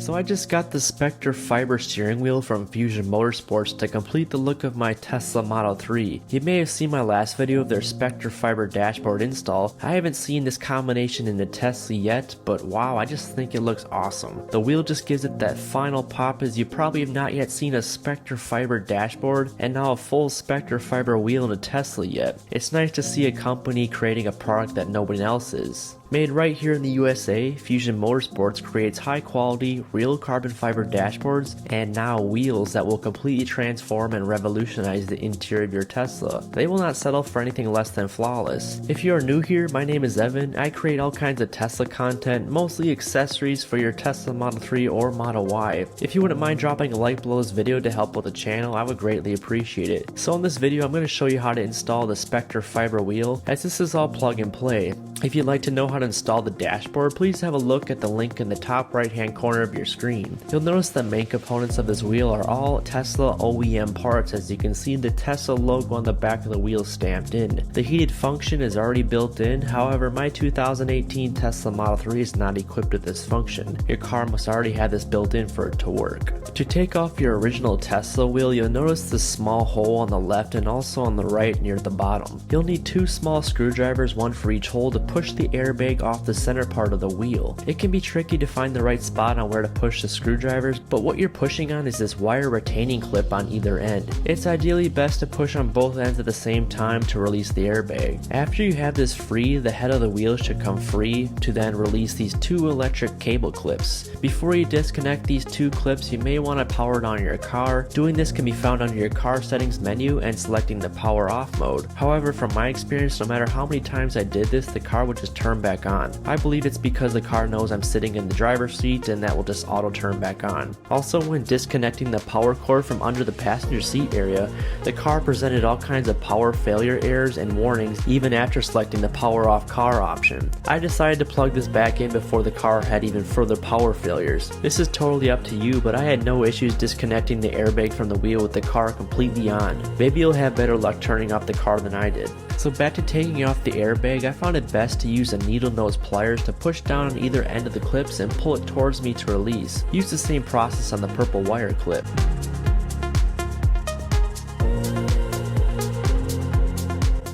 So I just got the Spectre fiber steering wheel from Fusion Motorsports to complete the look of my Tesla Model 3. You may have seen my last video of their Spectre fiber dashboard install. I haven't seen this combination in the Tesla yet, but wow, I just think it looks awesome. The wheel just gives it that final pop, as you probably have not yet seen a Spectre fiber dashboard and now a full Spectre fiber wheel in a Tesla yet. It's nice to see a company creating a product that nobody else is. Made right here in the USA, Fusion Motorsports creates high quality, real carbon fiber dashboards and now wheels that will completely transform and revolutionize the interior of your Tesla. They will not settle for anything less than flawless. If you are new here, my name is Evan. I create all kinds of Tesla content, mostly accessories for your Tesla Model 3 or Model Y. If you wouldn't mind dropping a like below this video to help with the channel, I would greatly appreciate it. So in this video, I'm going to show you how to install the Spectre fiber wheel, as this is all plug and play. If you'd like to know how to install the dashboard, please have a look at the link in the top right hand corner of your screen. You'll notice the main components of this wheel are all Tesla OEM parts, as you can see the Tesla logo on the back of the wheel stamped in. The heated function is already built in, however my 2018 Tesla Model 3 is not equipped with this function. Your car must already have this built in for it to work. To take off your original Tesla wheel, you'll notice the small hole on the left and also on the right near the bottom. You'll need two small screwdrivers, one for each hole, to push the airbag off the center part of the wheel. It can be tricky to find the right spot on where to push the screwdrivers, but what you're pushing on is this wire retaining clip on either end. It's ideally best to push on both ends at the same time to release the airbag. After you have this free, the head of the wheel should come free to then release these two electric cable clips. Before you disconnect these two clips, you may want to power it on your car. Doing this can be found under your car settings menu and selecting the power off mode. However, from my experience, no matter how many times I did this, the car would just turn back on. I believe it's because the car knows I'm sitting in the driver's seat and that will just auto turn back on. Also, when disconnecting the power cord from under the passenger seat area, the car presented all kinds of power failure errors and warnings even after selecting the power off car option. I decided to plug this back in before the car had even further power failures. This is totally up to you, but I had no issues disconnecting the airbag from the wheel with the car completely on. Maybe you'll have better luck turning off the car than I did. So back to taking off the airbag, I found it best to use a needle nose pliers to push down on either end of the clips and pull it towards me to release. Use the same process on the purple wire clip.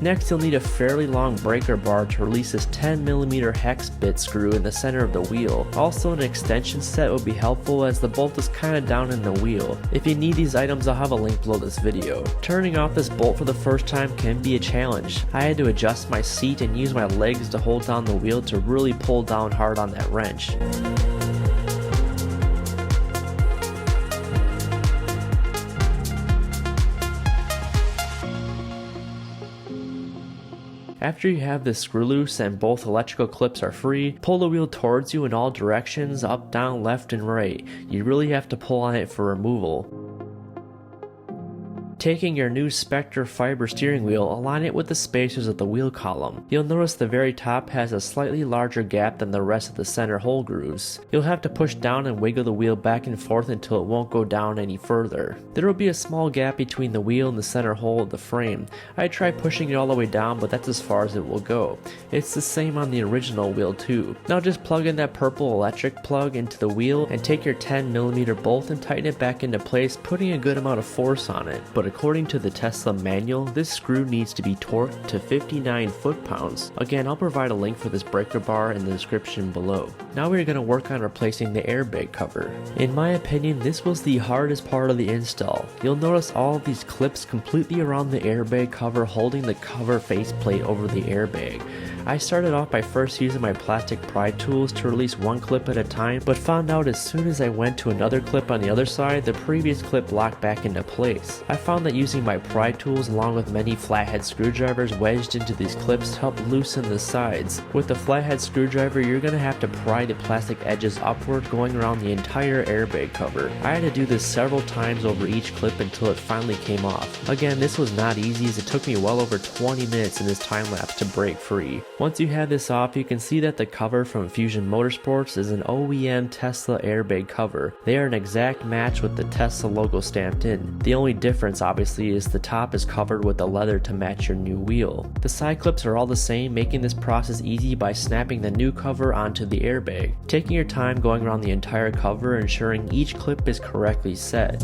Next, you'll need a fairly long breaker bar to release this 10mm hex bit screw in the center of the wheel. Also, an extension set would be helpful, as the bolt is kinda down in the wheel. If you need these items, I'll have a link below this video. Turning off this bolt for the first time can be a challenge. I had to adjust my seat and use my legs to hold down the wheel to really pull down hard on that wrench. After you have the screw loose and both electrical clips are free, pull the wheel towards you in all directions, up, down, left, and right. You really have to pull on it for removal. Taking your new Spectre fiber steering wheel, align it with the spacers of the wheel column. You'll notice the very top has a slightly larger gap than the rest of the center hole grooves. You'll have to push down and wiggle the wheel back and forth until it won't go down any further. There will be a small gap between the wheel and the center hole of the frame. I tried pushing it all the way down, but that's as far as it will go. It's the same on the original wheel too. Now just plug in that purple electric plug into the wheel and take your 10mm bolt and tighten it back into place, putting a good amount of force on it. But according to the Tesla manual, this screw needs to be torqued to 59 foot-pounds. Again, I'll provide a link for this breaker bar in the description below. Now we're going to work on replacing the airbag cover. In my opinion, this was the hardest part of the install. You'll notice all of these clips completely around the airbag cover, holding the cover faceplate over the airbag. I started off by first using my plastic pry tools to release one clip at a time, but found out as soon as I went to another clip on the other side, the previous clip locked back into place. I found that using my pry tools along with many flathead screwdrivers wedged into these clips helped loosen the sides. With the flathead screwdriver, you're going to have to pry the plastic edges upward, going around the entire airbag cover. I had to do this several times over each clip until it finally came off. Again, this was not easy, as it took me well over 20 minutes in this time lapse to break free. Once you have this off, you can see that the cover from Fusion Motorsports is an OEM Tesla airbag cover. They are an exact match with the Tesla logo stamped in. The only difference obviously is the top is covered with the leather to match your new wheel. The side clips are all the same, making this process easy by snapping the new cover onto the airbag. Taking your time going around the entire cover, ensuring each clip is correctly set.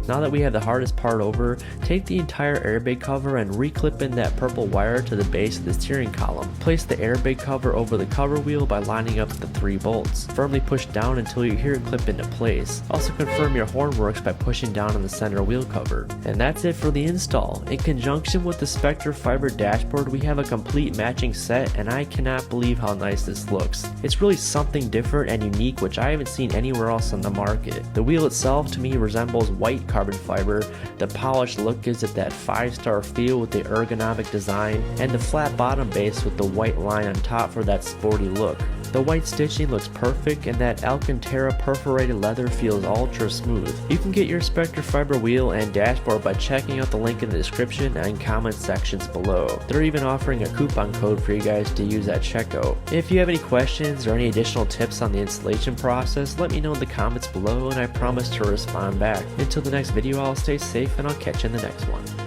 Now that we have the hardest part over, take the entire airbag cover and reclip in that purple wire to the base of the steering column. Place the airbag cover over the cover wheel by lining up the 3 bolts. Firmly push down until you hear it clip into place. Also confirm your horn works by pushing down on the center wheel cover. And that's it for the install. In conjunction with the Spectre fiber dashboard, we have a complete matching set, and I cannot believe how nice this looks. It's really something different and unique, which I haven't seen anywhere else on the market. The wheel itself to me resembles white carbon fiber. The polished look gives it that 5-star feel with the ergonomic design, and the flat bottom base with the white line on top for that sporty look. The white stitching looks perfect, and that Alcantara perforated leather feels ultra smooth. You can get your Spectre fiber wheel and dashboard by checking out the link in the description and comment sections below. They're even offering a coupon code for you guys to use at checkout. If you have any questions or any additional tips on the installation process, let me know in the comments below, and I promise to respond back. Until the next video, I'll stay safe and I'll catch you in the next one.